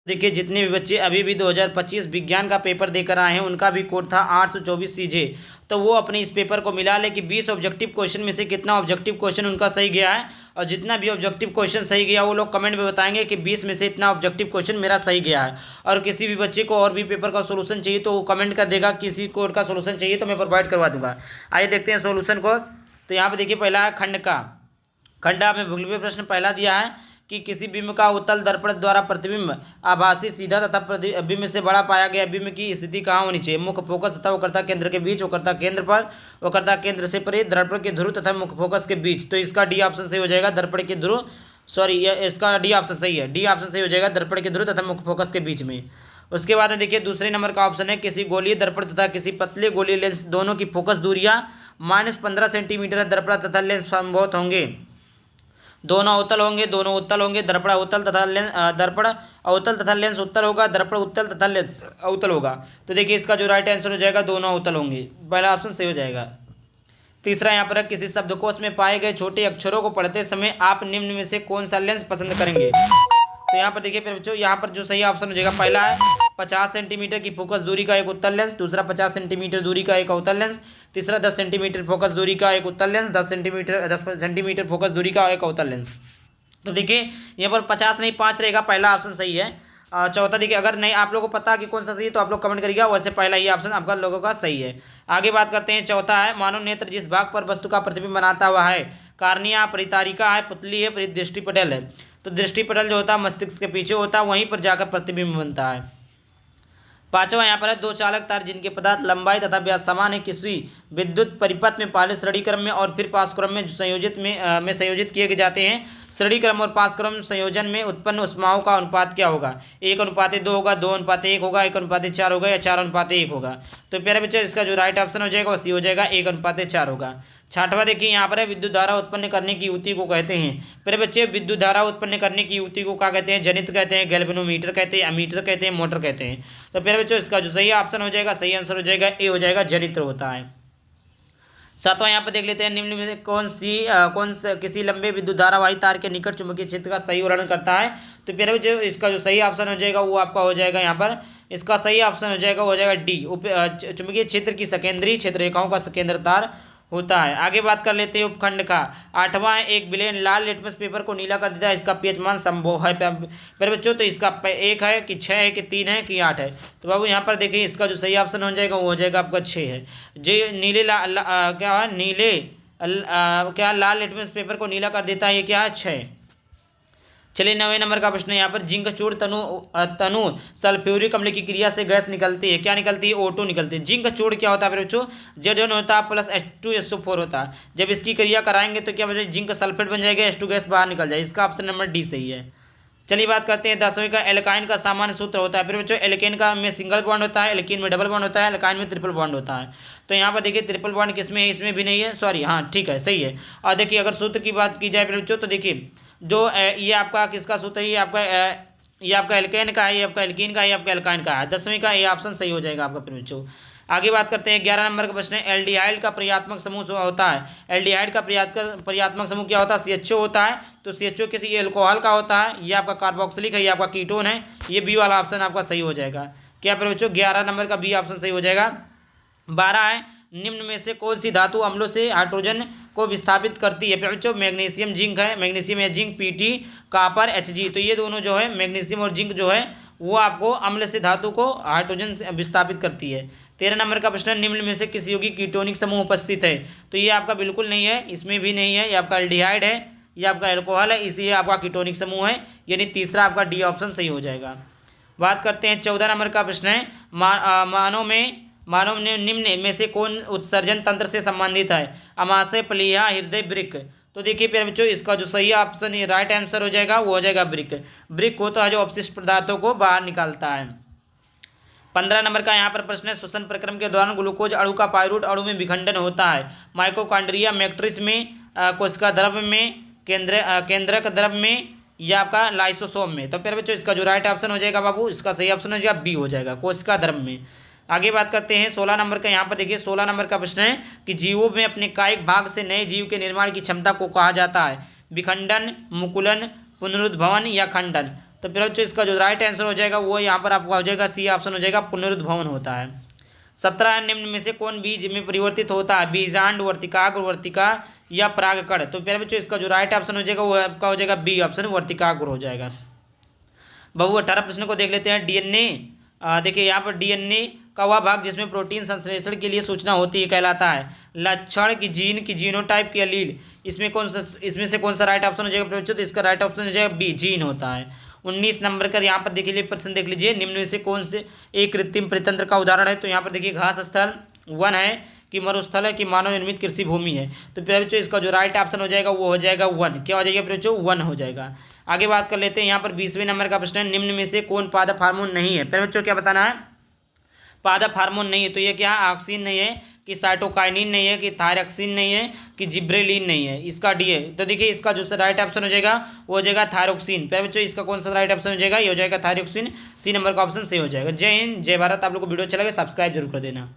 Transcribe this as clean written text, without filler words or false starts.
देखिए जितने भी बच्चे अभी भी 2025 विज्ञान का पेपर देकर आए हैं उनका भी कोड था 824 सीजे। तो वो अपने इस पेपर को मिला ले कि 20 ऑब्जेक्टिव क्वेश्चन में से कितना ऑब्जेक्टिव क्वेश्चन उनका सही गया है, और जितना भी ऑब्जेक्टिव क्वेश्चन सही गया वो लोग कमेंट में बताएंगे कि 20 में से इतना ऑब्जेक्टिव क्वेश्चन मेरा सही गया है। और किसी भी बच्चे को और भी पेपर का सोल्यूशन चाहिए तो वो कमेंट कर देगा, किसी कोड का सोल्यूशन चाहिए तो मैं प्रोवाइड करवा दूंगा। आइए देखते हैं सोल्यूशन को। तो यहाँ पर देखिए पहला है खंड का। खंड में भूगोल प्रश्न पहला दिया है कि किसी बिंब का उत्तल दर्पण द्वारा प्रतिबिंब आभासी सीधा तथा प्रतिबिंब से बड़ा पाया गया बिंब की स्थिति कहाँ होनी चाहिए? मुख्य फोकस तथा वक्रता केंद्र के बीच, वक्रता केंद्र पर, वक्रता केंद्र से परे, दर्पण के ध्रुव तथा मुख्य फोकस के बीच। तो इसका डी ऑप्शन सही हो जाएगा, दर्पण के ध्रुव, इसका डी ऑप्शन सही है, डी ऑप्शन सही हो जाएगा, दर्पण के ध्रुव तथा मुख्य फोकस के बीच में। उसके बाद देखिए दूसरे नंबर का ऑप्शन है किसी गोलीय दर्पण तथा किसी पतले गोलीय लेंस दोनों की फोकस दूरियां -15 सेंटीमीटर दर्पण तथा लेंस संभवत होंगे। दोनों अवतल होंगे, दोनों उत्तल होंगे, दर्पण अवतल तथा लेंस दर्पण अवतल तथा लेंस उत्तल होगा, दर्पण उत्तल तथा लेंस अवतल होगा। तो देखिए इसका जो राइट आंसर हो जाएगा दोनों अवतल होंगे, पहला ऑप्शन सही हो जाएगा। तीसरा यहाँ पर किसी शब्दकोश में पाए गए छोटे अक्षरों को पढ़ते समय आप निम्न में से कौन सा लेंस पसंद करेंगे? तो यहाँ पर देखिए बच्चों, यहाँ पर जो सही ऑप्शन हो जाएगा पहला है 50 सेंटीमीटर की फोकस दूरी का एक उत्तल लेंस, दूसरा 50 सेंटीमीटर दूरी का एक अवतल लेंस, तीसरा 10 सेंटीमीटर फोकस दूरी का एक उत्तल लेंस, 10 सेंटीमीटर फोकस दूरी का एक अवतल लेंस। तो देखिए यहाँ पर 50 नहीं 5 रहेगा, पहला ऑप्शन सही है। चौथा देखिए अगर नहीं आप लोगों को पता कि कौन सा सही है तो आप लोग कमेंट करिएगा, वैसे पहला ही ऑप्शन आपका लोगों का सही है। आगे बात करते हैं, चौथा है मानव नेत्र जिस भाग पर वस्तु का प्रतिबिंब बनाता हुआ है, कार्निया, परितारिका है, पुतली है, दृष्टिपटल है। तो दृष्टिपटल जो होता है मस्तिष्क के पीछे होता है, वहीं पर जाकर प्रतिबिंब बनता है। पांचवा यहाँ पर है दो चालक तार जिनके पदार्थ लंबाई तथा व्यास समान है, किसी विद्युत परिपथ में पहले श्रेणी क्रम में और फिर पास क्रम में संयोजित किए जाते हैं। श्रेणी क्रम और पास क्रम संयोजन में उत्पन्न ऊष्माओं का अनुपात क्या होगा? 1:2 होगा, 2:1 होगा, 1:4 होगा या 4:1 होगा? तो प्यारे बच्चों इसका जो राइट ऑप्शन हो जाएगा वो सी हो जाएगा, 1:4 होगा। छठवां देखिए यहाँ पर है विद्युत धारा उत्पन्न करने की युक्ति को कहते हैं। प्यारे बच्चे विद्युत धारा उत्पन्न करने की युक्ति को क्या कहते हैं? जनित्र कहते हैं, गैल्वेनोमीटर कहते हैं, अमीटर कहते हैं, मोटर कहते हैं। तो प्यारे बच्चों इसका जो सही ऑप्शन हो जाएगा, सही आंसर हो जाएगा ए हो जाएगा, जनित्र होता है। सातवां यहाँ पर देख लेते हैं निम्न में से कौन सा किसी लंबे विद्युत धारावाही तार के निकट चुंबकीय क्षेत्र का सही वर्णन करता है? तो प्यारे बच्चों इसका जो सही ऑप्शन हो जाएगा वो आपका हो जाएगा यहाँ पर, इसका सही ऑप्शन हो जाएगा डी, चुंबकीय क्षेत्र की सकेंद्रीय क्षेत्र रेखाओं का सकेंद्र तार होता है। आगे बात कर लेते हैं उपखंड का। आठवां एक विलेन लाल लिटमस पेपर को नीला कर देता है, इसका पीएच मान संभव है मेरे बच्चों? तो इसका 1 है कि 6 है कि 3 है कि 8 है? तो बाबू यहाँ पर देखिए इसका जो सही ऑप्शन हो जाएगा वो हो जाएगा आपका 6 है। जो नीले क्या है नीले क्या लाल लिटमस पेपर को नीला कर देता है, ये क्या है? 6। चलिए 9वें नंबर का प्रश्न है यहाँ पर जिंक चूड़ तनु सल्फ्यूरिक अम्ल की क्रिया से गैस निकलती है, क्या निकलती है? O2 निकलती है। जिंक चूड़ क्या होता है बच्चों? Z1 होता है प्लस H2SO4 होता है। जब इसकी क्रिया कराएंगे तो क्या बच्चों जिंक सल्फेट बन जाएगा, H2 गैस बाहर निकल जाए। इसका ऑप्शन नंबर डी सही है। चलिए बात करते हैं 10वें का। एल्काइन का सामान्य सूत्र होता है फिर बच्चों, एल्केन का में सिंगल बॉन्ड होता है, एल्कीन में डबल बॉन्ड होता है, एल्काइन में ट्रिपल बॉन्ड होता है। तो यहाँ पर देखिए ट्रिपल बॉन्ड किसमें है? इसमें भी नहीं है, सॉरी हाँ ठीक है सही है। और देखिए अगर सूत्र की बात की जाए फिर बच्चों तो देखिए जो ये आपका किसका सूत्र है? ये आपका एल्केन का है, ये आपका एल्कीन का है, ये आपका एल्काइन का है। 10वें का ये ऑप्शन सही हो जाएगा आपका फिर बच्चों। आगे बात करते हैं 11 नंबर का प्रश्न है एल्डिहाइड का प्रयात्मक समूह होता है। एल्डिहाइड का प्रयात्मक समूह क्या होता है? CHO होता है। तो CHO किसी एल्कोहल का होता है, ये आपका कार्बोक्सिलिक है, ये आपका कीटोन है। ये बी वाला ऑप्शन आपका सही हो जाएगा। क्या फिर बच्चों 11 नंबर का बी ऑप्शन सही हो जाएगा। 12 है निम्न में से कौन सी धातु अम्लों से हाइड्रोजन को विस्थापित करती है? बच्चों मैग्नीशियम जिंक है, मैग्नीशियम या जिंक Pt, कॉपर Hg। तो ये दोनों जो है मैग्नीशियम और जिंक जो है वो आपको अम्ल से धातु को हाइड्रोजन विस्थापित करती है। 13 नंबर का प्रश्न निम्न में से किस यौगिक कीटोनिक समूह उपस्थित है? तो ये आपका बिल्कुल नहीं है, इसमें भी नहीं है, ये आपका एल्डिहाइड है, ये आपका एल्कोहल है, इसलिए आपका कीटोनिक समूह है, यानी तीसरा आपका डी ऑप्शन सही हो जाएगा। बात करते हैं 14 नंबर का प्रश्न है मानव ने निम्न में से कौन उत्सर्जन तंत्र से संबंधित है? अमाशय, प्लीहा, हृदय, वृक्क। तो देखिए प्यारे बच्चों इसका जो सही ऑप्शन राइट आंसर हो जाएगा वो हो जाएगा वृक्क। वृक्क होता है जो अपशिष्ट पदार्थों को बाहर निकालता है। 15 नंबर का यहाँ पर प्रश्न है श्वसन प्रक्रम के दौरान ग्लूकोज अणु का पाइरूट अणु में विखंडन होता है। माइटोकॉन्ड्रिया, मैट्रिक्स में, कोशिका द्रव्य में, केंद्रक द्रव्य में या आपका लाइसोसोम में? तो प्यारे बच्चों इसका जो राइट ऑप्शन हो जाएगा बाबू, इसका सही ऑप्शन हो जाएगा बी हो जाएगा, कोशिका द्रव्य में। आगे बात करते हैं 16 नंबर का। यहाँ पर देखिए 16 नंबर का प्रश्न है कि जीवों में अपने कायिक भाग से नए जीव के निर्माण की क्षमता को कहा जाता है? विखंडन, मुकुलन, पुनरुद्भवन या खंडन? तो फिर बच्चों इसका जो राइट आंसर हो जाएगा वो यहाँ पर आपका हो जाएगा सी ऑप्शन हो जाएगा, पुनरुद्भवन होता है। 17 निम्न में से कौन बीज में परिवर्तित होता है, बीजांड, वर्तिकाग्र, वर्तिका या परागकण। तो फिर बच्चों इसका जो राइट ऑप्शन हो जाएगा वो आपका हो जाएगा बी ऑप्शन, वर्तिकाग्र हो जाएगा। बहु 18 प्रश्न को देख लेते हैं। डीएनए, देखिए यहाँ पर डीएनए का वह भाग जिसमें प्रोटीन संश्लेषण के लिए सूचना होती है कहलाता है लक्षण की जीन की जीनोटाइप की एलील। इसमें से कौन सा राइट ऑप्शन हो जाएगा बच्चों, तो इसका राइट ऑप्शन हो जाएगा बी, जीन होता है। 19 नंबर का यहाँ पर देख लीजिए प्रश्न देख लीजिए, निम्न में से कौन से एक कृत्रिम परितंत्र का उदाहरण है। तो यहाँ पर देखिए घास स्थल वन है कि मरुस्थल है कि मानव निर्मित कृषि भूमि है। तो फिर बच्चों इसका जो राइट ऑप्शन हो जाएगा वो हो जाएगा वन। क्या हो जाएगा बच्चों, वन हो जाएगा। आगे बात कर लेते हैं, यहाँ पर 20वें नंबर का प्रश्न है, निम्न में से कौन पादप हार्मोन नहीं है। फिर बच्चों क्या बताना है, पादप हार्मोन नहीं है। तो ये क्या है, ऑक्सिन नहीं है कि साइटोकाइनिन नहीं है कि थायरॉक्सिन नहीं है कि जिब्रेलिन नहीं है, इसका डी है। तो देखिए इसका जो राइट ऑप्शन हो जाएगा वो हो जाएगा थायरोक्सिन। फिर बच्चों इसका कौन सा राइट ऑप्शन हो जाएगा, ये हो जाएगा थायरोक्सिन, सी नंबर का ऑप्शन सही हो जाएगा। जय हिंद, जय भारत। आप लोग को वीडियो अच्छा लगे सब्सक्राइब जरूर कर देना।